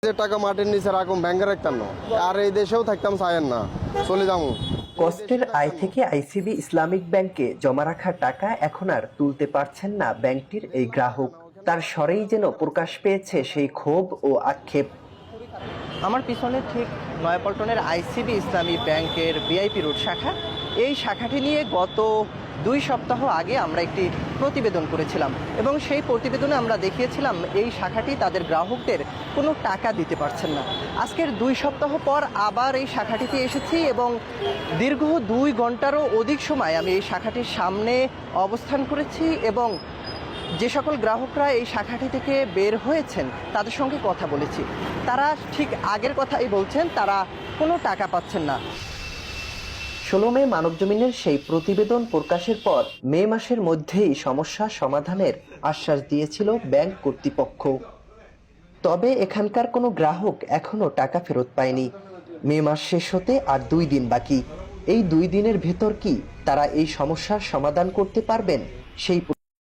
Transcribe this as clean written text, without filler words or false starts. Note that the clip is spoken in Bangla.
যে টাকা মাটির নিচে রাখুন ব্যাংকে রাখতাম না, আর এই দেশেও থাকতাম চাইয়েন না, চলে যাবো। কষ্টের আয় থেকে আইসিবি ইসলামিক ব্যাংকে জমা রাখা টাকা এখন আর তুলতে পারছেন না ব্যাংকটির এই গ্রাহক। তার স্বরেই যেন প্রকাশ পেয়েছে সেই ক্ষোভ ও আক্ষেপ। আমার পিছনে ঠিক নয়াপল্টনের আইসিবি ইসলামী ব্যাংকের ভিআইপি রোড শাখা, এই শাখাটি নিয়ে গত 2 সপ্তাহ আগে আমরা একটি প্রতিবেদন করেছিলাম এবং সেই প্রতিবেদনে আমরা দেখিয়েছিলাম এই শাখাটি তাদের গ্রাহকদের কোনো টাকা দিতে পারছেন না। আজকের 2 সপ্তাহ পর আবার এই শাখাটিতে এসেছি এবং দীর্ঘ 2 ঘন্টারও অধিক সময় আমি এই শাখাটির সামনে অবস্থান করেছি এবং যে সকল গ্রাহকরা এই শাখাটি থেকে বের হয়েছেন তাদের সঙ্গে কথা বলেছি। তারা ঠিক আগের কথাই বলছেন, তারা কোনো টাকা পাচ্ছেন না। 16 মে মানবজমিনের সেই প্রতিবেদন প্রকাশের পর মে মাসের মধ্যেই সমস্যা সমাধানের আশ্বাস দিয়েছিল ব্যাংক কর্তৃপক্ষ। তবে এখানকার কোনো গ্রাহক এখনো টাকা ফেরত পায়নি। মে মাস শেষ হতে আর 2 দিন বাকি। এই 2 দিনের ভেতর কি তারা এই সমস্যার সমাধান করতে পারবেন? সেই